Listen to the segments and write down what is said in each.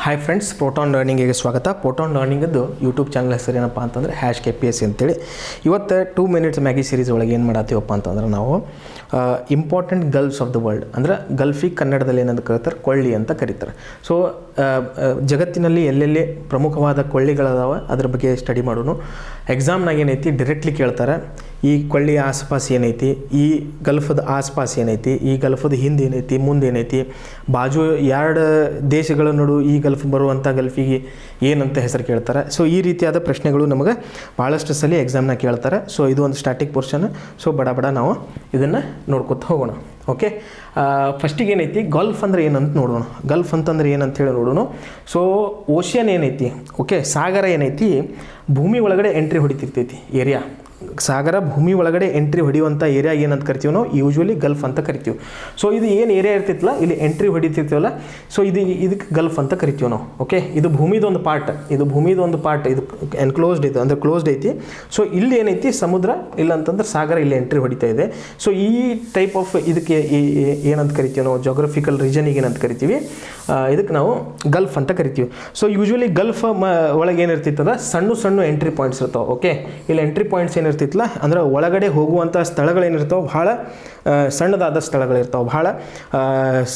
Hi friends, proton ಲರ್ನಿಂಗಿಗೆ ಸ್ವಾಗತ. Proton ಲರ್ನಿಂಗದ್ದು YouTube channel ಹೆಸರು ಏನಪ್ಪ ಅಂತಂದರೆ #KPSC ಅಂತೇಳಿ. ಇವತ್ತು 2 ಮಿನಿಟ್ಸ್ ಮ್ಯಾಗಿ ಸೀರೀಸ್ ಒಳಗೆ ಏನು ಮಾಡತ್ತೀವಪ್ಪ ಅಂತಂದ್ರೆ ನಾವು ಇಂಪಾರ್ಟೆಂಟ್ ಗಲ್ಫ್ಸ್ ಆಫ್ ದ ವರ್ಲ್ಡ್, ಅಂದ್ರೆ ಗಲ್ಫಿಗೆ ಕನ್ನಡದಲ್ಲಿ ಏನಂತ ಕರೀತಾರೆ, ಕೊಳ್ಳಿ ಅಂತ ಕರೀತಾರೆ. ಸೊ ಜಗತ್ತಿನಲ್ಲಿ ಎಲ್ಲೆಲ್ಲಿ ಪ್ರಮುಖವಾದ ಕೊಳ್ಳಿಗಳದಾವ ಅದ್ರ ಬಗ್ಗೆ ಸ್ಟಡಿ ಮಾಡೋನು. ಎಕ್ಸಾಮ್ನಾಗ ಏನೈತಿ ಡೈರೆಕ್ಟ್ಲಿ ಕೇಳ್ತಾರೆ, ಈ ಕೊಳ್ಳಿಯ ಆಸ್ಪಾಸ್ ಏನೈತಿ, ಈ ಗಲ್ಫದ ಆಸ್ಪಾಸ್ ಏನೈತಿ, ಈ ಗಲ್ಫದ ಹಿಂದೆ ಏನೈತಿ, ಮುಂದೆ ಏನೈತಿ, ಬಾಜು ಎರಡು ದೇಶಗಳ ನಡು ಈ ಗಲ್ಫ್ ಬರುವಂಥ ಗಲ್ಫಿಗೆ ಏನಂತ ಹೆಸರು ಕೇಳ್ತಾರೆ. ಸೊ ಈ ರೀತಿಯಾದ ಪ್ರಶ್ನೆಗಳು ನಮಗೆ ಭಾಳಷ್ಟು ಸಲ ಎಕ್ಸಾಮ್ನಾಗ ಕೇಳ್ತಾರೆ. ಸೊ ಇದು ಒಂದು ಸ್ಟಾಟಿಕ್ ಪೋರ್ಷನ್. ಸೊ ಬಡ ನಾವು ಇದನ್ನು ನೋಡ್ಕೊತ ಹೋಗೋಣ. ಓಕೆ, ಫಸ್ಟಿಗೆ ಏನೈತಿ ಗಲ್ಫ್ ಅಂದರೆ ಏನಂತ ನೋಡೋಣ. ಗಲ್ಫ್ ಅಂತಂದ್ರೆ ಏನಂತ ಹೇಳಿ ನೋಡೋಣ. ಸೊ ಓಷಿಯನ್ ಏನೈತಿ, ಓಕೆ, ಸಾಗರ ಏನೈತಿ, ಭೂಮಿ ಒಳಗಡೆ ಎಂಟ್ರಿ ಹೊಡಿತಿರ್ತೈತಿ ಏರಿಯಾ. ಸಾಗರ ಭೂಮಿ ಒಳಗಡೆ ಎಂಟ್ರಿ ಹೊಡೆಯುವಂಥ ಏರಿಯಾ ಏನಂತ ಕರಿತೀವಿ ನಾವು, ಯೂಶ್ವಲಿ ಗಲ್ಫ್ ಅಂತ ಕರಿತೀವಿ. ಸೊ ಇದು ಏನು ಏರಿಯಾ ಇರ್ತಿತ್ತಲ್ಲ, ಇಲ್ಲಿ ಎಂಟ್ರಿ ಹೊಡಿತಿರ್ತೀವಲ್ಲ, ಸೊ ಇದಕ್ಕೆ ಗಲ್ಫ್ ಅಂತ ಕರಿತೀವಿ ನಾವು. ಓಕೆ, ಇದು ಭೂಮಿದೊಂದು ಪಾರ್ಟ್, ಇದು ಎನ್ಕ್ಲೋಸ್ಡ್ ಐತೆ, ಅಂದರೆ ಕ್ಲೋಸ್ಡ್ ಐತಿ. ಸೊ ಇಲ್ಲಿ ಏನೈತಿ ಸಮುದ್ರ, ಇಲ್ಲ ಅಂತಂದ್ರೆ ಸಾಗರ ಇಲ್ಲಿ ಎಂಟ್ರಿ ಹೊಡಿತಾ ಇದೆ. ಸೊ ಈ ಟೈಪ್ ಆಫ್ ಇದಕ್ಕೆ ಏನಂತ ಕರಿತೀವಿ ನಾವು, ಜೋಗ್ರಫಿಕಲ್ ರೀಜನಿಗೆ ಏನಂತ ಕರಿತೀವಿ, ಇದಕ್ಕೆ ನಾವು ಗಲ್ಫ್ ಅಂತ ಕರಿತೀವಿ. ಸೊ ಯೂಶ್ವಲಿ ಗಲ್ಫ್ ಒಳಗೆ ಏನಿರ್ತಿತ್ತದ, ಸಣ್ಣ ಎಂಟ್ರಿ ಪಾಯಿಂಟ್ಸ್ ಇರ್ತಾವೆ. ಓಕೆ, ಇಲ್ಲಿ ಎಂಟ್ರಿ ಪಾಯಿಂಟ್ಸ್ ಏನಿರ್ತಿತ್ತಲ್ಲ, ಅಂದ್ರೆ ಒಳಗಡೆ ಹೋಗುವಂಥ ಸ್ಥಳಗಳೇನಿರ್ತಾವೆ ಭಾಳ ಸಣ್ಣದಾದ ಸ್ಥಳಗಳಿರ್ತಾವೆ, ಭಾಳ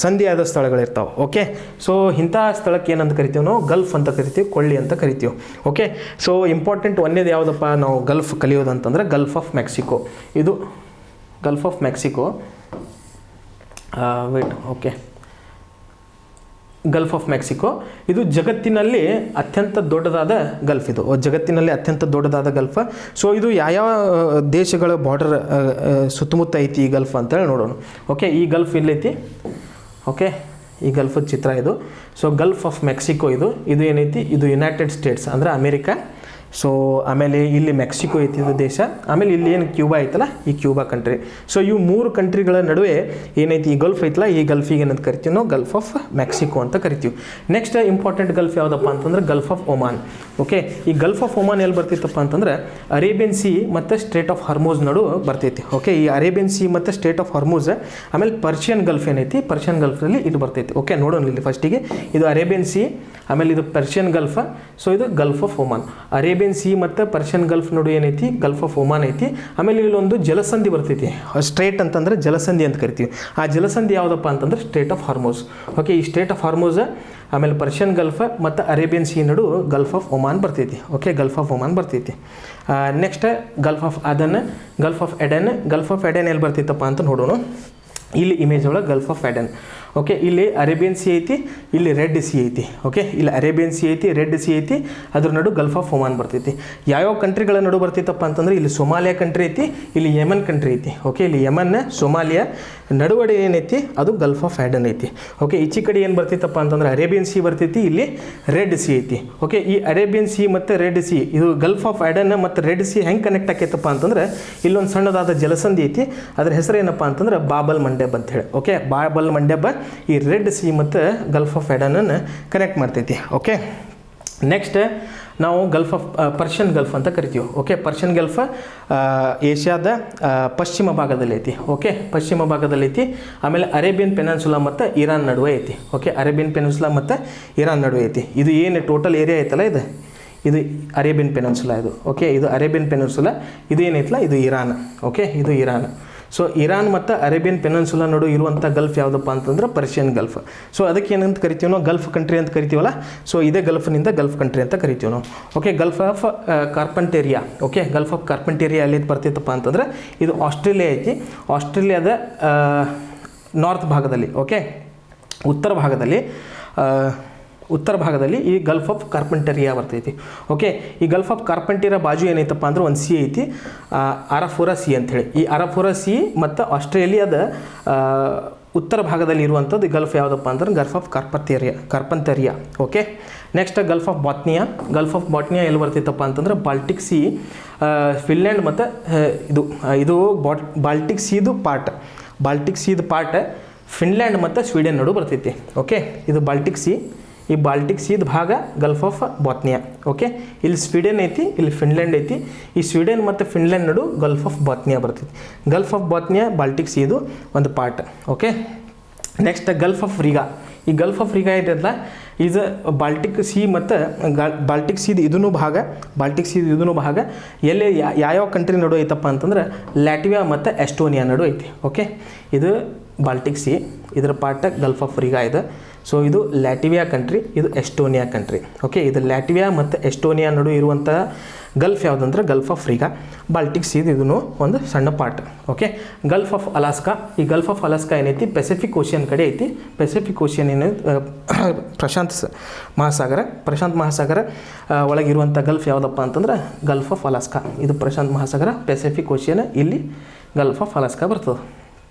ಸಂಧಿಯಾದ ಸ್ಥಳಗಳಿರ್ತಾವೆ. ಓಕೆ, ಸೊ ಇಂಥ ಸ್ಥಳಕ್ಕೆ ಏನಂತ ಕರಿತೀವಿ ನಾವು, ಗಲ್ಫ್ ಅಂತ ಕರಿತೀವಿ, ಕೊಳ್ಳಿ ಅಂತ ಕರಿತೀವಿ. ಓಕೆ, ಸೊ ಇಂಪಾರ್ಟೆಂಟ್ ಒಂದೇದು ಯಾವುದಪ್ಪ ನಾವು ಗಲ್ಫ್ ಕಲಿಯೋದಂತಂದ್ರೆ ಗಲ್ಫ್ ಆಫ್ ಮೆಕ್ಸಿಕೋ. ಇದು gulf of Mexico. Okay, Gulf of Mexico ಇದು ಜಗತ್ತಿನಲ್ಲಿ ಅತ್ಯಂತ ದೊಡ್ಡದಾದ ಗಲ್ಫ್. ಇದು ಜಗತ್ತಿನಲ್ಲಿ ಅತ್ಯಂತ ದೊಡ್ಡದಾದ ಗಲ್ಫ್. ಸೊ ಇದು ಯಾವ ದೇಶಗಳ ಬಾರ್ಡರ್ ಸುತ್ತಮುತ್ತ ಐತಿ ಈ ಗಲ್ಫ್ ಅಂತೇಳಿ ನೋಡೋಣ. ಓಕೆ, ಈ ಗಲ್ಫ್ ಇಲ್ಲೈತಿ. ಓಕೆ, ಈ ಗಲ್ಫದ ಚಿತ್ರ ಇದು. ಸೊ ಗಲ್ಫ್ ಆಫ್ ಮೆಕ್ಸಿಕೋ ಇದು ಏನೈತಿ, ಇದು ಯುನೈಟೆಡ್ ಸ್ಟೇಟ್ಸ್ ಅಂದರೆ ಅಮೇರಿಕಾ. ಸೊ ಆಮೇಲೆ ಇಲ್ಲಿ ಮೆಕ್ಸಿಕೋ ಐತಿ, ಇದು ದೇಶ. ಆಮೇಲೆ ಇಲ್ಲಿ ಏನು ಕ್ಯೂಬಾ ಐತಲ್ಲ, ಈ ಕ್ಯೂಬಾ ಕಂಟ್ರಿ. ಸೊ ಇವು 3 ಕಂಟ್ರಿಗಳ ನಡುವೆ ಏನೈತಿ ಈ ಗಲ್ಫ್ ಐತಲ್ಲ, ಈ ಗಲ್ಫಿಗೆ ಏನಂತ ಕರಿತೀವಿ ನಾವು, ಗಲ್ಫ್ ಆಫ್ ಮೆಕ್ಸಿಕೋ ಅಂತ ಕರಿತೀವಿ. ನೆಕ್ಸ್ಟ್ ಇಂಪಾರ್ಟೆಂಟ್ ಗಲ್ಫ್ ಯಾವುದಪ್ಪ ಅಂತಂದ್ರೆ ಗಲ್ಫ್ ಆಫ್ ಒಮಾನ್. ಓಕೆ, ಈ ಗಲ್ಫ್ ಆಫ್ ಒಮಾನ್ ಎಲ್ಲಿ ಬರ್ತಿತ್ತಪ್ಪ ಅಂತಂದ್ರೆ ಅರೇಬಿಯನ್ ಸಿ ಮತ್ತು ಸ್ಟ್ರೇಟ್ ಆಫ್ ಹರ್ಮೂಸ್ ನಡು ಬರ್ತೈತಿ. ಓಕೆ, ಈ ಅರೇಬಿಯನ್ ಸಿ ಮತ್ತು ಸ್ಟ್ರೇಟ್ ಆಫ್ ಹರ್ಮೂಸ್, ಆಮೇಲೆ ಪರ್ಷಿಯನ್ ಗಲ್ಫ್ ಏನೈತಿ, ಪರ್ಷಿಯನ್ ಗಲ್ಫಲ್ಲಿ ಇದು ಬರ್ತೈತಿ. ಓಕೆ, ನೋಡೋಣ ಇಲ್ಲಿ ಫಸ್ಟಿಗೆ ಇದು ಅರೇಬಿಯನ್ ಸಿ, ಆಮೇಲೆ ಇದು ಪರ್ಷಿಯನ್ ಗಲ್ಫ್. ಸೊ ಇದು gulf of Oman. Arabian C ಮತ್ತು ಪರ್ಷಿಯನ್ ಗಲ್ಫ್ ನಡು ಏನೈತಿ, ಗಲ್ಫ್ ಆಫ್ ಒಮಾನ್ ಐತಿ. ಆಮೇಲೆ ಇಲ್ಲೊಂದು ಜಲಸಂಧಿ ಬರ್ತೈತಿ, ಸ್ಟ್ರೇಟ್ ಅಂತಂದ್ರೆ ಜಲಸಂಧಿ ಅಂತ ಕರಿತೀವಿ. ಆ ಜಲಸಂಧಿ ಯಾವುದಪ್ಪ ಅಂತಂದ್ರೆ ಸ್ಟ್ರೇಟ್ ಆಫ್ ಹಾರ್ಮೋಸ್. ಓಕೆ, ಈ ಸ್ಟ್ರೇಟ್ ಆಫ್ ಹಾರ್ಮೋಸ್, ಆಮೇಲೆ ಪರ್ಷಿಯನ್ ಗಲ್ಫ್ ಮತ್ತು ಅರೇಬಿಯನ್ ಸಿ ನಡು ಗಲ್ಫ್ ಆಫ್ ಒಮಾನ್ ಬರ್ತೈತಿ. ಓಕೆ, ಗಲ್ಫ್ ಆಫ್ ಒಮಾನ್ ಬರ್ತೈತಿ. ನೆಕ್ಸ್ಟ್ ಗಲ್ಫ್ ಆಫ್ ಅದನ್, Gulf of Aden. Gulf of Aden ಎಲ್ಲಿ ಬರ್ತೈತಪ್ಪ ಅಂತ ನೋಡೋಣ. ಇಲ್ಲಿ ಇಮೇಜ್ ಒಳಗೆ ಗಲ್ಫ್ ಆಫ್ ಎಡನ್. ಓಕೆ, ಇಲ್ಲಿ ಅರೇಬಿಯನ್ ಸಿ ಐತಿ, ಇಲ್ಲಿ ರೆಡ್ ಸಿ ಐತಿ. ಓಕೆ, ಇಲ್ಲಿ ಅರೇಬಿಯನ್ ಸಿ ಐತಿ, ರೆಡ್ ಸಿ ಐತಿ, ಅದ್ರ ನಡು ಗಲ್ಫ್ ಆಫ್ ಒಮಾನ್ ಬರ್ತೈತಿ. ಯಾವ್ಯಾವ ಕಂಟ್ರಿಗಳ ನಡು ಬರ್ತೈತಪ್ಪ ಅಂತಂದ್ರೆ ಇಲ್ಲಿ ಸೊಮಾಲಿಯಾ ಕಂಟ್ರಿ ಐತಿ, ಇಲ್ಲಿ ಯಮನ್ ಕಂಟ್ರಿ ಐತಿ. ಓಕೆ, ಇಲ್ಲಿ ಯಮನ್, ಸೊಮಾಲಿಯಾ ನಡುವಡೆ ಏನೈತಿ ಅದು ಗಲ್ಫ್ ಆಫ್ ಎಡನ್ ಐತಿ. ಓಕೆ, ಈಚೆ ಕಡೆ ಏನು ಬರ್ತೈತಪ್ಪ ಅಂತಂದ್ರೆ ಅರೇಬಿಯನ್ ಸಿ ಬರ್ತೈತಿ, ಇಲ್ಲಿ ರೆಡ್ ಸಿ ಐತಿ. ಓಕೆ, ಈ ಅರೇಬಿಯನ್ ಸಿ ಮತ್ತು ರೆಡ್ ಸಿ, ಇದು ಗಲ್ಫ್ ಆಫ್ ಎಡನ್ ಮತ್ತು ರೆಡ್ ಸಿ ಹೆಂಗೆ ಕನೆಕ್ಟ್ ಆಕೈತಪ್ಪ ಅಂತಂದ್ರೆ ಇಲ್ಲೊಂದು ಸಣ್ಣದಾದ ಜಲಸಂಧಿ ಐತಿ, ಅದ್ರ ಹೆಸರು ಏನಪ್ಪ ಅಂತಂದ್ರೆ ಬಾಬಲ್ ಮಂಡೆಬ್ ಅಂತ ಹೇಳಿ. ಓಕೆ, ಬಾಬಲ್ ಮಂಡೆಬ್ ಈ ರೆಡ್ ಸಿ ಮತ್ತು ಗಲ್ಫ್ ಆಫ್ ಎಡನನ್ನು ಕನೆಕ್ಟ್ ಮಾಡ್ತೈತಿ. ಓಕೆ, ನೆಕ್ಸ್ಟ್ ನಾವು ಗಲ್ಫ್ ಆಫ್ ಪರ್ಷಿಯನ್ ಗಲ್ಫ್ ಅಂತ ಕರಿತೀವಿ. ಓಕೆ, ಪರ್ಷಿಯನ್ ಗಲ್ಫ್ ಏಷ್ಯಾದ ಪಶ್ಚಿಮ ಭಾಗದಲ್ಲಿ ಐತಿ. ಓಕೆ, ಪಶ್ಚಿಮ ಭಾಗದಲ್ಲಿ ಐತಿ. ಆಮೇಲೆ ಅರೇಬಿಯನ್ ಪೆನಿನ್ಸುಲಾ ಮತ್ತು ಇರಾನ್ ನಡುವೆ ಐತಿ. ಓಕೆ, ಅರೇಬಿಯನ್ ಪೆನಿನ್ಸುಲಾ ಮತ್ತು ಇರಾನ್ ನಡುವೆ ಐತಿ. ಇದು ಏನು ಟೋಟಲ್ ಏರಿಯಾ ಐತಲ್ಲ, ಇದು ಅರೇಬಿಯನ್ ಪೆನಿನ್ಸುಲಾ ಇದು. ಓಕೆ, ಇದು ಅರೇಬಿಯನ್ ಪೆನಿನ್ಸುಲಾ, ಇದು ಏನೈತಲ್ಲ ಇದು ಇರಾನ್. ಓಕೆ, ಇದು ಇರಾನ್. ಸೊ ಇರಾನ್ ಮತ್ತು ಅರೇಬಿಯನ್ ಪೆನಿನ್ಸುಲಾ ನಡು ಇರುವಂಥ ಗಲ್ಫ್ ಯಾವುದಪ್ಪ ಅಂತಂದ್ರೆ ಪರ್ಷಿಯನ್ ಗಲ್ಫ್. ಸೊ ಅದಕ್ಕೆ ಏನಂತ ಕರಿತೀವಿ ನಾವು, ಗಲ್ಫ್ ಕಂಟ್ರಿ ಅಂತ ಕರಿತೀವಲ್ಲ. ಸೊ ಇದೇ ಗಲ್ಫ್ನಿಂದ ಗಲ್ಫ್ ಕಂಟ್ರಿ ಅಂತ ಕರಿತೀವಿ ನಾವು. Okay, Gulf of Carpentaria. Okay, Gulf of Carpentaria ಎಲ್ಲಿ ಬರ್ತೈತಪ್ಪ ಅಂತಂದ್ರೆ ಇದು ಆಸ್ಟ್ರೇಲಿಯಾ ಐತಿ. ಆಸ್ಟ್ರೇಲಿಯಾದ ನಾರ್ತ್ ಭಾಗದಲ್ಲಿ, ಓಕೆ, ಉತ್ತರ ಭಾಗದಲ್ಲಿ ಈ ಗಲ್ಫ್ ಆಫ್ ಕಾರ್ಪೆಂಟೇರಿಯಾ ಬರ್ತೈತಿ. ಓಕೆ, ಈ ಗಲ್ಫ್ ಆಫ್ ಕಾರ್ಪೆಂಟೇರಿಯಾ ಬಾಜು ಏನೈತಪ್ಪ ಅಂದ್ರೆ ಒಂದು ಸಿ ಐತಿ, ಅರಫೋರಾ ಸಿ ಅಂಥೇಳಿ. ಈ ಅರಫೋರಾ ಸಿ ಮತ್ತು ಆಸ್ಟ್ರೇಲಿಯಾದ ಉತ್ತರ ಭಾಗದಲ್ಲಿ ಇರುವಂಥದ್ದು ಗಲ್ಫ್ ಯಾವುದಪ್ಪ ಅಂದ್ರೆ gulf of Carpentaria. Okay, next gulf of Bothnia. Gulf of Bothnia ಎಲ್ಲಿ ಬರ್ತೈತಪ್ಪ ಅಂತಂದ್ರೆ ಬಾಲ್ಟಿಕ್ ಸಿ, ಫಿನ್ಲ್ಯಾಂಡ್ ಮತ್ತು ಇದು ಬಾಲ್ಟಿಕ್ ಸೀದು ಪಾರ್ಟ್ ಫಿನ್ಲ್ಯಾಂಡ್ ಮತ್ತು ಸ್ವೀಡನ್ ನಡು ಬರ್ತೈತಿ. ಓಕೆ, ಇದು ಬಾಲ್ಟಿಕ್ ಸಿ, ಈ ಬಾಲ್ಟಿಕ್ ಸೀದ ಭಾಗ ಗಲ್ಫ್ ಆಫ್ ಬಾಟ್ನಿಯಾ. ಓಕೆ, ಇಲ್ಲಿ ಸ್ವೀಡನ್ ಐತಿ, ಇಲ್ಲಿ ಫಿನ್ಲ್ಯಾಂಡ್ ಐತಿ. ಈ ಸ್ವೀಡನ್ ಮತ್ತು ಫಿನ್ಲ್ಯಾಂಡ್ ನಡು ಗಲ್ಫ್ ಆಫ್ ಬಾಟ್ನಿಯಾ ಬರ್ತೈತಿ. ಗಲ್ಫ್ ಆಫ್ ಬಾಟ್ನಿಯಾ ಬಾಲ್ಟಿಕ್ ಸೀದು ಒಂದು part. Okay, next gulf of Riga. ಈ ಗಲ್ಫ್ ಆಫ್ ರಿಗಾ ಇದೆಯಲ್ಲ ಇದು ಬಾಲ್ಟಿಕ್ ಸಿ ಮತ್ತು ಬಾಲ್ಟಿಕ್ ಸೀದು ಇದೂ ಭಾಗ, ಬಾಲ್ಟಿಕ್ ಸೀದು ಇದೂ ಭಾಗ. ಎಲ್ಲಿ ಯಾವ್ಯಾವ ಕಂಟ್ರಿ ನಡು ಐತಪ್ಪ ಅಂತಂದ್ರೆ ಲ್ಯಾಟ್ವಿಯಾ ಮತ್ತು ಎಸ್ಟೋನಿಯಾ ನಡು ಐತಿ. ಓಕೆ, ಇದು ಬಾಲ್ಟಿಕ್ ಸಿ, ಇದರ ಪಾರ್ಟ್ ಗಲ್ಫ್ ಆಫ್ ರಿಗಾ ಇದೆ. ಸೊ ಇದು ಲ್ಯಾಟ್ವಿಯಾ ಕಂಟ್ರಿ, ಇದು ಎಸ್ಟೋನಿಯಾ ಕಂಟ್ರಿ. ಓಕೆ, ಇದು ಲ್ಯಾಟ್ವಿಯಾ ಮತ್ತು ಎಸ್ಟೋನಿಯಾ ನಡು ಇರುವಂಥ ಗಲ್ಫ್ ಯಾವುದಂದ್ರೆ ಗಲ್ಫ್ ಆಫ್ ರಿಗಾ. ಬಾಲ್ಟಿಕ್ ಸೀ ಇದೂ ಒಂದು ಸಣ್ಣ part. Okay, Gulf of Alaska. ಈ ಗಲ್ಫ್ ಆಫ್ ಅಲಾಸ್ಕಾ ಏನೈತಿ ಪೆಸಿಫಿಕ್ ಓಷಿಯನ್ ಕಡೆ ಐತಿ. ಪೆಸಿಫಿಕ್ ಓಷಿಯನ್ ಏನು ಪ್ರಶಾಂತ ಮಹಾಸಾಗರ ಒಳಗಿರುವಂಥ ಗಲ್ಫ್ ಯಾವುದಪ್ಪ ಅಂತಂದ್ರೆ ಗಲ್ಫ್ ಆಫ್ ಅಲಾಸ್ಕಾ. ಇದು ಪ್ರಶಾಂತ ಮಹಾಸಾಗರ, ಪೆಸಿಫಿಕ್ ಓಷಿಯನ್, ಇಲ್ಲಿ ಗಲ್ಫ್ ಆಫ್ ಅಲಾಸ್ಕಾ ಬರ್ತದೆ.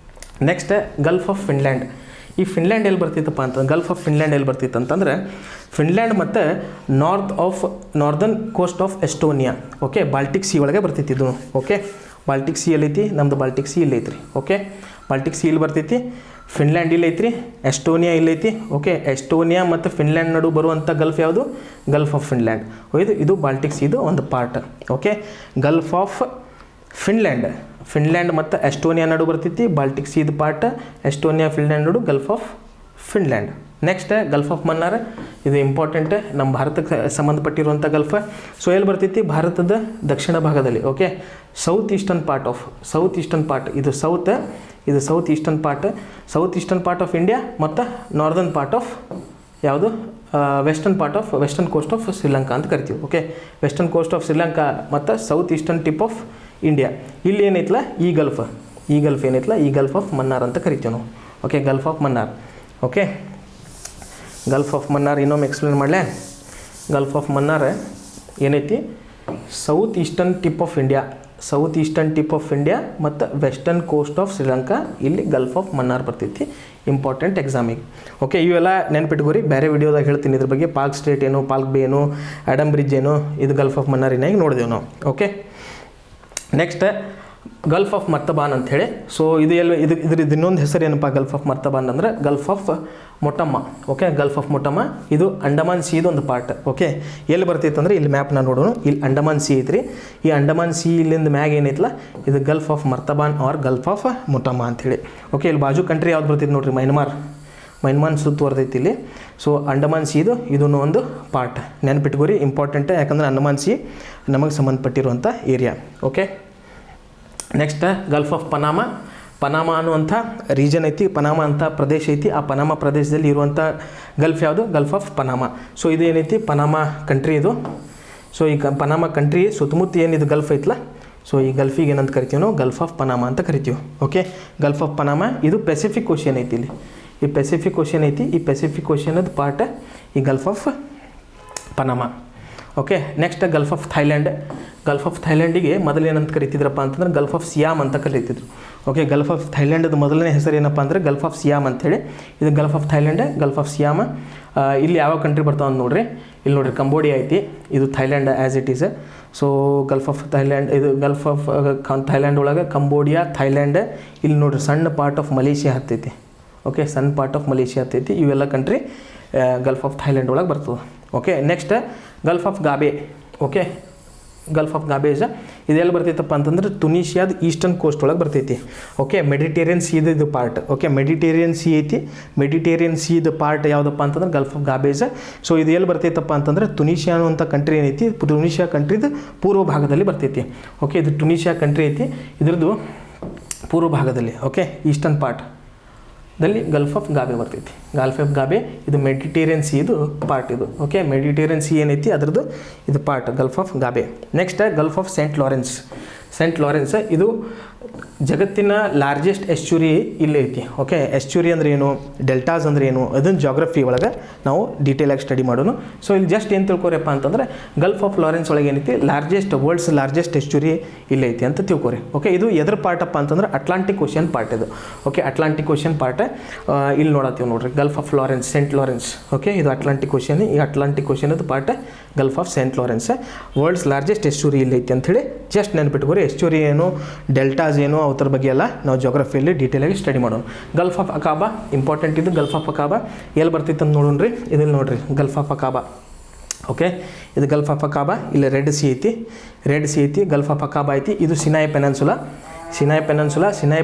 Next gulf of Finland. ಈ ಫಿನ್ಲ್ಯಾಂಡ್ ಎಲ್ಲಿ ಬರ್ತಿತ್ತಪ್ಪ ಅಂತಂದ್ರೆ ಗಲ್ಫ್ ಆಫ್ ಫಿನ್ಲ್ಯಾಂಡ್ ಎಲ್ಲಿ ಬರ್ತಿತ್ತು ಅಂತಂದ್ರೆ ಫಿನ್ಲ್ಯಾಂಡ್ ಮತ್ತು northern coast of Estonia. Okay, Baltic sea ಒಳಗೆ ಬರ್ತಿತ್ತು ಇದು. ಓಕೆ, ಬಾಲ್ಟಿಕ್ ಸಿ ಎಲ್ಲೈತಿ, ನಮ್ಮದು ಬಾಲ್ಟಿಕ್ ಸಿ ಇಲ್ಲಿ ಐತ್ರಿ. ಓಕೆ, ಬಾಲ್ಟಿಕ್ ಸಿ ಇಲ್ಲಿ ಬರ್ತೈತಿ, ಫಿನ್ಲ್ಯಾಂಡ್ ಇಲ್ಲಿ ಐತ್ರಿ, ಎಸ್ಟೋನಿಯಾ ಇಲ್ಲೈತಿ. ಓಕೆ, ಎಸ್ಟೋನಿಯಾ ಮತ್ತು ಫಿನ್ಲ್ಯಾಂಡ್ ನಡು ಬರುವಂಥ ಗಲ್ಫ್ ಯಾವುದು? Gulf of Finland. ಇದು ಬಾಲ್ಟಿಕ್ ಸಿದು ಒಂದು part. Okay, Gulf of Finland ಮತ್ತು ಎಸ್ಟೋನಿಯಾ ನಡು ಬರ್ತೈತಿ, ಬಾಲ್ಟಿಕ್ ಸೀದ ಪಾರ್ಟ್, ಎಸ್ಟೋನಿಯಾ ಫಿನ್ಲ್ಯಾಂಡ್ ನಡು gulf of Finland. Next gulf of Mannar. ಇದು ಇಂಪಾರ್ಟೆಂಟ್, ನಮ್ಮ ಭಾರತಕ್ಕೆ ಸಂಬಂಧಪಟ್ಟಿರುವಂಥ ಗಲ್ಫ್. ಸೊ ಎಲ್ಲಿ ಬರ್ತೈತಿ? ಭಾರತದ ದಕ್ಷಿಣ ಭಾಗದಲ್ಲಿ. ಓಕೆ, ಸೌತ್ ಈಸ್ಟರ್ನ್ ಪಾರ್ಟ್, ಇದು south eastern part of India ಮತ್ತು ನಾರ್ದರ್ನ್ ಪಾರ್ಟ್ ಆಫ್ ಯಾವುದು? ವೆಸ್ಟರ್ನ್ ಕೋಸ್ಟ್ ಆಫ್ ಶ್ರೀಲಂಕಾ ಅಂತ ಕರಿತೀವಿ. Okay, western coast of Sri Lanka ಮತ್ತು south eastern tip of India. ಇಲ್ಲಿ ಏನೈತಲ್ಲ ಈ ಗಲ್ಫ್ ಏನೈತಲ್ಲ ಈ ಗಲ್ಫ್ ಆಫ್ ಮನ್ನಾರ್ ಅಂತ ಕರಿತೀವಿ ನಾವು. Okay, Gulf of Mannar. Okay, Gulf of Mannar ಇನ್ನೊಮ್ಮೆ ಎಕ್ಸ್ಪ್ಲೇನ್ ಮಾಡಲೇ. ಗಲ್ಫ್ ಆಫ್ ಮನ್ನಾರ್ ಏನೈತಿ? South eastern tip of India ಮತ್ತು ವೆಸ್ಟರ್ನ್ ಕೋಸ್ಟ್ ಆಫ್ ಶ್ರೀಲಂಕಾ, ಇಲ್ಲಿ ಗಲ್ಫ್ ಆಫ್ ಮನ್ನಾರ್ ಬರ್ತೈತಿ. ಇಂಪಾರ್ಟೆಂಟ್ ಎಕ್ಸಾಮಿಗೆ. ಓಕೆ, ಇವೆಲ್ಲ ನೆನ್ಪಿಟ್ಕೋರಿ. ಬೇರೆ ವಿಡಿಯೋದಾಗ ಹೇಳ್ತೀನಿ ಇದ್ರ ಬಗ್ಗೆ. ಪಾಲ್ಕ್ ಸ್ಟ್ರೇಟ್ ಏನು, ಪಾಲ್ಕ್ ಬೇ ಏನು, ಆಡಮ್ ಬ್ರಿಡ್ಜ್ ಏನು, ಇದು ಗಲ್ಫ್ ಆಫ್ ಮನ್ನಾರಿನಾಗಿ ನೋಡಿದೆವು ನಾವು. ಓಕೆ, ನೆಕ್ಸ್ಟ್ ಗಲ್ಫ್ ಆಫ್ ಮರ್ತಬಾನ್ ಅಂಥೇಳಿ. ಸೊ ಇದು ಇದ್ರದ್ದು ಇನ್ನೊಂದು ಹೆಸರು ಏನಪ್ಪ ಗಲ್ಫ್ ಆಫ್ ಮರ್ತಬಾನ್ ಅಂದ್ರೆ gulf of Mottama. Okay, Gulf of Mottama ಇದು ಅಂಡಮಾನ್ ಸೀದು ಒಂದು ಪಾರ್ಟ್. ಓಕೆ, ಎಲ್ಲಿ ಬರ್ತೈತೆ ಅಂದರೆ ಇಲ್ಲಿ ಮ್ಯಾಪ್ನ ನೋಡೋಣ. ಇಲ್ಲಿ ಅಂಡಮಾನ್ ಸಿ ಐತ್ರಿ. ಈ ಅಂಡಮಾನ್ ಸಿ ಇಲ್ಲಿಂದ ಮ್ಯಾಗ್ ಏನೈತಲ್ಲ ಇದು gulf of Martaban or gulf of Mottama ಅಂಥೇಳಿ. ಓಕೆ, ಇಲ್ಲಿ ಬಾಜು ಕಂಟ್ರಿ ಯಾವ್ದು ಬರ್ತೈತೆ ನೋಡ್ರಿ? ಮೈನ್ಮಾರ್ ಸುತ್ತುವರ್ದೈತಿ ಇಲ್ಲಿ. ಸೊ ಅಂಡಮಾನ್ ಸೀದು ಇದೂ ಒಂದು ಪಾರ್ಟ್. ನೆನ್ಪಿಟ್ಕೋರಿ, ಇಂಪಾರ್ಟೆಂಟ್. ಯಾಕಂದರೆ ಅಂಡಮಾನ್ ಸಿ ನಮಗೆ ಸಂಬಂಧಪಟ್ಟಿರುವಂಥ area. Okay, next gulf of Panama ಅನ್ನುವಂಥ ರೀಜನ್ ಐತಿ, ಪನಾಮ ಅಂತ ಪ್ರದೇಶ ಐತಿ. ಆ ಪನಾಮ ಪ್ರದೇಶದಲ್ಲಿ ಇರುವಂಥ ಗಲ್ಫ್ ಯಾವುದು? Gulf of Panama. ಸೊ ಇದು ಏನೈತಿ? ಪನಾಮ ಕಂಟ್ರಿ ಇದು. ಸೊ ಈ ಪನಾಮ ಕಂಟ್ರಿ ಸುತ್ತಮುತ್ತ ಏನಿದು ಗಲ್ಫ್ ಐತಲ್ಲ, ಸೊ ಈ ಗಲ್ಫಿಗೆ ಏನಂತ ಕರಿತೀವಿ ನಾವು? ಗಲ್ಫ್ ಆಫ್ ಪನಾಮ ಅಂತ ಕರಿತೀವಿ. ಓಕೆ, ಗಲ್ಫ್ ಆಫ್ ಪನಾಮ ಇದು ಪೆಸಿಫಿಕ್ ಓಷಿಯನ್ ಐತಿ. ಇಲ್ಲಿ ಈ ಪೆಸಿಫಿಕ್ ಓಷಿಯನ್ ಐತಿ. ಈ ಪೆಸಿಫಿಕ್ ಓಷಿಯನದ ಪಾರ್ಟ್ ಈ gulf of Panama. Okay, next gulf of ಥೈಲ್ಯಾಂಡಿಗೆ ಮೊದಲು ಏನಂತ ಕರಿತಿದ್ರಪ್ಪ ಅಂತಂದ್ರೆ ಗಲ್ಫ್ ಆಫ್ ಸಿಯಾಮ್ ಅಂತ ಕರೀತಿದ್ರು. ಓಕೆ, ಗಲ್ಫ್ ಆಫ್ ಥೈಲ್ಯಾಂಡದ ಮೊದಲನೇ ಹೆಸರು ಏನಪ್ಪ ಅಂದರೆ ಗಲ್ಫ್ ಆಫ್ ಸಿಯಾಮ್ ಅಂಥೇಳಿ. ಇದು gulf of Thailand, gulf of Siam. ಇಲ್ಲಿ ಯಾವ ಕಂಟ್ರಿ ಬರ್ತಾವ ಅಂತ ನೋಡ್ರಿ. ಇಲ್ಲಿ ನೋಡ್ರಿ ಕಂಬೋಡಿಯಾ ಐತಿ, ಇದು Thailand as it is. So gulf of Thailand, ಇದು ಗಲ್ಫ್ ಆಫ್ ಥೈಲ್ಯಾಂಡ್ ಒಳಗೆ ಕಂಬೋಡಿಯಾ, ಥೈಲ್ಯಾಂಡ್. ಇಲ್ಲಿ ನೋಡ್ರಿ ಸಣ್ಣ ಪಾರ್ಟ್ ಆಫ್ ಮಲೇಷಿಯಾ ಹತ್ತೈತಿ. ಓಕೆ, ಸಣ್ಣ ಪಾರ್ಟ್ ಆಫ್ ಮಲೇಷಿಯಾ ಹತ್ತೈತಿ. ಇವೆಲ್ಲ ಕಂಟ್ರಿ ಗಲ್ಫ್ ಆಫ್ ಥೈಲ್ಯಾಂಡ್ ಒಳಗೆ ಬರ್ತದೆ. Okay, next gulf of Gabes. Okay, Gulf of Gabes ಇದೆಲ್ಲ ಬರ್ತೈತಪ್ಪ ಅಂತಂದ್ರೆ ತುನಿಷಿಯಾದ ಈಸ್ಟರ್ನ್ ಕೋಸ್ಟ್ ಒಳಗೆ ಬರ್ತೈತಿ. ಓಕೆ, ಮೆಡಿಟೇರಿಯನ್ ಸೀದ ಇದು ಪಾರ್ಟ್. ಓಕೆ, ಮೆಡಿಟೇರಿಯನ್ ಸಿ ಐತಿ. ಮೆಡಿಟೇರಿಯನ್ ಸೀದ ಪಾರ್ಟ್ ಯಾವುದಪ್ಪ ಅಂತಂದ್ರೆ ಗಲ್ಫ್ ಆಫ್ ಗಾಬೇಜ್. ಸೊ ಇದು ಎಲ್ಲಿ ಬರ್ತೈತಪ್ಪ ಅಂತಂದ್ರೆ ತುನಿಷಿಯಾ ಅನ್ನುವಂಥ ಕಂಟ್ರಿ ಏನೈತಿ, ತುನಿಷಿಯಾ ಕಂಟ್ರಿದು ಪೂರ್ವ ಭಾಗದಲ್ಲಿ ಬರ್ತೈತಿ. ಓಕೆ, ಇದು ತುನಿಷಿಯಾ ಕಂಟ್ರಿ ಐತಿ, ಇದ್ರದ್ದು ಪೂರ್ವ ಭಾಗದಲ್ಲಿ. ಓಕೆ, ಈಸ್ಟರ್ನ್ ಪಾರ್ಟ್ ದಲ್ಲಿ ಗಲ್ಫ್ ಆಫ್ ಗಾಬೆ ಬರ್ತೈತಿ. ಗಲ್ಫ್ ಆಫ್ ಗಾಬೆ ಇದು ಮೆಡಿಟೇರಿಯನ್ ಸಿ ಇದು ಪಾರ್ಟ್ ಇದು. ಓಕೆ, ಮೆಡಿಟೇರಿಯನ್ ಸಿ ಏನೈತಿ ಅದ್ರದ್ದು ಇದು part gulf of Gabes. Next gulf of Saint Lawrence ಇದು ಜಗತ್ತಿನ ಲಾರ್ಜೆಸ್ಟ್ ಎಸ್ಚುರಿ ಇಲ್ಲಿ ಐತಿ. ಓಕೆ, ಎಸ್ಚುರಿ ಅಂದ್ರೆ ಏನು, ಡೆಲ್ಟಾಸ್ ಅಂದ್ರೆ ಏನು, ಅದನ್ನು ಜಾಗ್ರಫಿ ಒಳಗೆ ನಾವು ಡೀಟೇಲಾಗಿ ಸ್ಟಡಿ ಮಾಡೋಣ. ಸೊ ಇಲ್ಲಿ ಜಸ್ಟ್ ಏನು ತಿಳ್ಕೊರಪ್ಪ ಅಂತಂದರೆ ಗಲ್ಫ್ ಆಫ್ ಲಾರೆನ್ಸ್ ಒಳಗೆ ಏನೈತಿ ವರ್ಲ್ಡ್ಸ್ ಲಾರ್ಜೆಸ್ಟ್ ಎಸ್ಚುರಿ ಇಲ್ಲಿ ಐತಿ ಅಂತ ತಿಳ್ಕೊರಿ. ಓಕೆ, ಇದು ಎದ್ರ ಪಾರ್ಟಪ್ಪ ಅಂತಂದ್ರೆ ಅಟ್ಲಾಂಟಿಕ್ ಓಷನ್ ಪಾರ್ಟ್ ಇದು. ಓಕೆ, ಅಟ್ಲಾಂಟಿಕ್ ಓಷನ್ ಪಾರ್ಟ್ ಇಲ್ಲಿ ನೋಡತ್ತೀವಿ ನೋಡ್ರಿ. Gulf of Saint Lawrence. Okay, ಇದು ಅಟ್ಲಾಂಟಿಕ್ ಓಷನ್. ಈ ಅಟ್ಲಾಂಟಿಕ್ ಓಷನದ part gulf of Saint Lawrence. World's largest estuary ಇಲ್ಲಿ ಐತಿ ಅಂಥೇಳಿ ಜಸ್ಟ್ ನೆನ್ಪಿಟ್ಕೋರಿ. ಎಸ್ಚುರಿ ಏನು, ಡೆಲ್ಟಾಸ್ ಏನು, ಅವತರ ಬಗ್ಗೆ ಎಲ್ಲ ನಾವು ಜಾಗ್ರಫಿಯಲ್ಲಿ ಡೀಟೇಲಾಗಿ ಸ್ಟಡಿ ಮಾಡೋಣ. ಗಲ್ಫ್ ಆಫ್ ಅಕಾಬಾ ಇಂಪಾರ್ಟೆಂಟ್ ಇದು. ಗಲ್ಫ್ ಆಫ್ ಅಕಾಬಾ ಎಲ್ಲಿ ಬರ್ತೈತೆ ಅಂತ ನೋಡೋಣ್ರಿ. ಇದಿಲ್ಲಿ ನೋಡ್ರಿ ಗಲ್ಫ್ ಆಫ್ ಅಕಾಬಾ. ಓಕೆ, ಇದು ಗಲ್ಫ್ ಆಫ್ ಅಕಾಬಾ. ಇಲ್ಲಿ ರೆಡ್ ಸಿ ಐತಿ. ಗಲ್ಫ್ ಆಫ್ ಅಕಾಬಾ ಐತಿ. ಇದು ಸಿನಾಯ್ ಪೆನಿನ್ಸುಲಾ. ಸಿನಾಯ್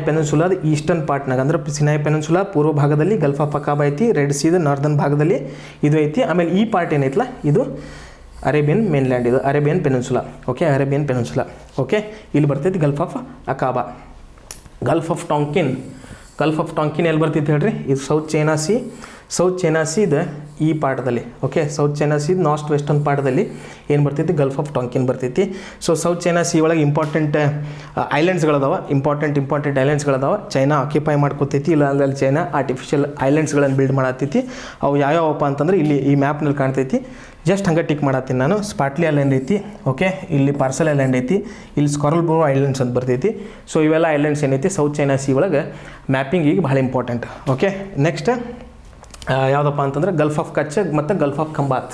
ಪೆನಿನ್ಸುಲಾದ ಈಸ್ಟರ್ನ್ ಪಾರ್ಟ್ನಾಗ ಅಂದ್ರೆ ಸಿನಾಯ್ ಪೆನಿನ್ಸುಲಾ ಪೂರ್ವ ಭಾಗದಲ್ಲಿ ಗಲ್ಫ್ ಆಫ್ ಅಕಾಬಾ ಐತಿ, ರೆಡ್ ಸೀದ ನಾರ್ದರ್ನ್ ಭಾಗದಲ್ಲಿ ಇದು ಐತಿ. ಆಮೇಲೆ ಈ ಪಾರ್ಟ್ ಏನೈತಲ್ಲ ಇದು ಅರೇಬಿಯನ್ ಮೇನ್ಲ್ಯಾಂಡ್, ಇದು Arabian peninsula. Okay, Arabian peninsula. Okay, ಇಲ್ಲಿ ಬರ್ತೈತಿ ಗಲ್ಫ್ ಆಫ್ ಅಕಾಬಾ. ಗಲ್ಫ್ ಆಫ್ ಟಾಂಕಿನ್ ಎಲ್ಲಿ ಬರ್ತೈತಿ ಹೇಳ್ರಿ, ಇದು ಸೌತ್ ಚೈನಾ ಸೀದ ಈ ಪಾರ್ಟ್ದಲ್ಲಿ. ಓಕೆ, ಸೌತ್ ಚೈನಾ ಸೀದ ನಾರ್ತ್ ವೆಸ್ಟರ್ನ್ ಪಾರ್ಟ್ದಲ್ಲಿ ಏನು ಬರ್ತೈತಿ, ಗಲ್ಫ್ ಆಫ್ ಟಾಂಕಿನ್ ಬರ್ತೈತಿ. ಸೊ ಸೌತ್ ಚೈನಾ ಸಿ ಒಳಗೆ ಇಂಪಾರ್ಟೆಂಟ್ ಐಲ್ಯಾಂಡ್ಸ್ಗಳದಾವ, ಇಂಪಾರ್ಟೆಂಟ್ ಐಲ್ಯಾಂಡ್ಸ್ಗಳದಾವ. ಚೈನಾ ಆಕ್ಯುಪೈ ಮಾಡ್ಕೊತೈತಿ, ಇಲ್ಲ ಅಲ್ಲಿ ಚೈನಾ ಆರ್ಟಿಫಿಷಿಯಲ್ ಐಲ್ಯಾಂಡ್ಸ್ಗಳನ್ನು ಬಿಲ್ಡ್ ಮಾಡತ್ತೈತಿ. ಅವು ಯಾವ್ಯಾವಪ್ಪ ಅಂತಂದ್ರೆ ಇಲ್ಲಿ ಈ ಮ್ಯಾಪ್ನಲ್ಲಿ ಕಾಣ್ತೈತಿ. ಜಸ್ಟ್ ಹಂಗೆ ಟಿಕ್ ಮಾಡತ್ತೀನಿ ನಾನು. ಸ್ಪಾಟ್ಲಿ ಐಲ್ಯಾಂಡ್ ಐತಿ. ಓಕೆ, ಇಲ್ಲಿ ಪಾರ್ಸಲ್ ಐಲ್ಯಾಂಡ್ ಐತಿ, ಇಲ್ಲಿ ಸ್ಕಾರಲ್ಬೋ ಐಲ್ಯಾಂಡ್ಸ್ ಅಂತ ಬರ್ತೈತಿ. ಸೊ ಇವೆಲ್ಲ ಐಲ್ಯಾಂಡ್ಸ್ ಏನೈತಿ ಸೌತ್ ಚೈನಾ ಸಿ ಒಳಗೆ ಮ್ಯಾಪಿಂಗಿಗೆ ಭಾಳ ಇಂಪಾರ್ಟೆಂಟ್. ಓಕೆ, ನೆಕ್ಸ್ಟ್ ಯಾವುದಪ್ಪ ಅಂತಂದ್ರೆ ಗಲ್ಫ್ ಆಫ್ ಕಚ್ ಮತ್ತು ಗಲ್ಫ್ ಆಫ್ ಖಂಬಾತ್.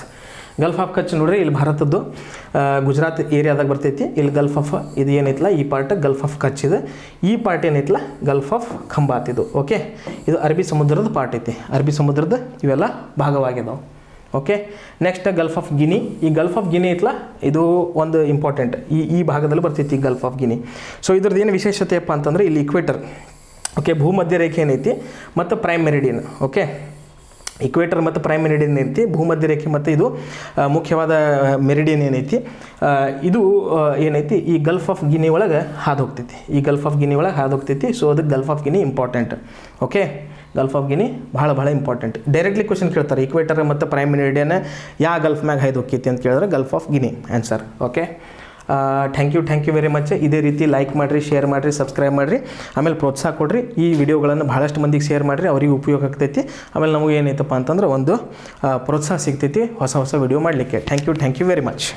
ಗಲ್ಫ್ ಆಫ್ ಕಚ್ ನೋಡ್ರಿ ಇಲ್ಲಿ ಭಾರತದ್ದು ಗುಜರಾತ್ ಏರಿಯಾದಾಗ ಬರ್ತೈತಿ. ಇಲ್ಲಿ ಗಲ್ಫ್ ಆಫ್ ಇದು ಏನೈತಲ್ಲ ಈ ಪಾರ್ಟ್ ಗಲ್ಫ್ ಆಫ್ ಕಚ್ ಇದೆ. ಈ ಪಾರ್ಟ್ ಏನೈತಲ್ಲ ಗಲ್ಫ್ ಆಫ್ ಖಂಬಾತ್ ಇದು. ಓಕೆ, ಇದು ಅರಬ್ಬಿ ಸಮುದ್ರದ ಪಾರ್ಟ್ ಐತಿ, ಅರಬ್ಬಿ ಸಮುದ್ರದ ಇವೆಲ್ಲ ಭಾಗವಾಗಿದಾವೆ. ಓಕೆ, ನೆಕ್ಸ್ಟ್ ಗಲ್ಫ್ ಆಫ್ ಗಿನಿ. ಈ ಗಲ್ಫ್ ಆಫ್ ಗಿನಿ ಐತಲ್ಲ ಇದು ಒಂದು ಇಂಪಾರ್ಟೆಂಟ್, ಈ ಭಾಗದಲ್ಲಿ ಬರ್ತೈತಿ ಗಲ್ಫ್ ಆಫ್ ಗಿನಿ. ಸೊ ಇದ್ರದ್ದು ಏನು ವಿಶೇಷತೆಯಪ್ಪ ಅಂತಂದರೆ ಇಲ್ಲಿ ಇಕ್ವೇಟರ್, ಓಕೆ, ಭೂಮಧ್ಯ ರೇಖೆ ಏನೈತಿ ಮತ್ತು ಪ್ರೈಮ್ ಮೆರಿಡಿಯನ್. ಓಕೆ, ಇಕ್ವೇಟರ್ ಮತ್ತು ಪ್ರೈಮ್ ಮೆರಿಡಿಯನ್ ಏನೈತಿ, ಭೂಮಧ್ಯ ರೇಖೆ ಮತ್ತು ಇದು ಮುಖ್ಯವಾದ ಮೆರಿಡಿಯನ್ ಏನೈತಿ, ಇದು ಏನೈತಿ ಈ ಗಲ್ಫ್ ಆಫ್ ಗಿನಿ ಒಳಗೆ ಹಾದು ಹೋಗ್ತೈತಿ. ಸೊ ಅದಕ್ಕೆ Gulf of Guinea important. Okay, Gulf of Guinea ಭಾಳ ಇಂಪಾರ್ಟೆಂಟ್. ಡೈರೆಕ್ಟ್ಲಿ ಕ್ವಶನ್ ಕೇಳ್ತಾರೆ, ಇಕ್ವೇಟರ್ ಮತ್ತು ಪ್ರೈಮ್ ಮೆರಿಡಿಯನ್ ಯಾವ ಗಲ್ಫ್ ಮ್ಯಾಗ ಹಾಯ್ದು ಹೋಗ್ತೈತಿ ಅಂತ ಕೇಳಿದ್ರೆ Gulf of Guinea answer. Okay, thank you very much. ಇದೇ ರೀತಿ ಲೈಕ್ ಮಾಡಿರಿ, ಶೇರ್ ಮಾಡಿರಿ, ಸಬ್ಸ್ಕ್ರೈಬ್ ಮಾಡಿರಿ, ಆಮೇಲೆ ಪ್ರೋತ್ಸಾಹ ಕೊಡಿರಿ. ಈ ವಿಡಿಯೋಗಳನ್ನು ಭಾಳಷ್ಟು ಮಂದಿಗೆ ಶೇರ್ ಮಾಡಿರಿ, ಅವ್ರಿಗೆ ಉಪಯೋಗ ಆಗ್ತೈತಿ. ಆಮೇಲೆ ನಮಗೆ ಏನೈತಪ್ಪ ಅಂತಂದ್ರೆ ಒಂದು ಪ್ರೋತ್ಸಾಹ ಸಿಗ್ತೈತಿ ಹೊಸ ವಿಡಿಯೋ ಮಾಡಲಿಕ್ಕೆ. Thank you very much.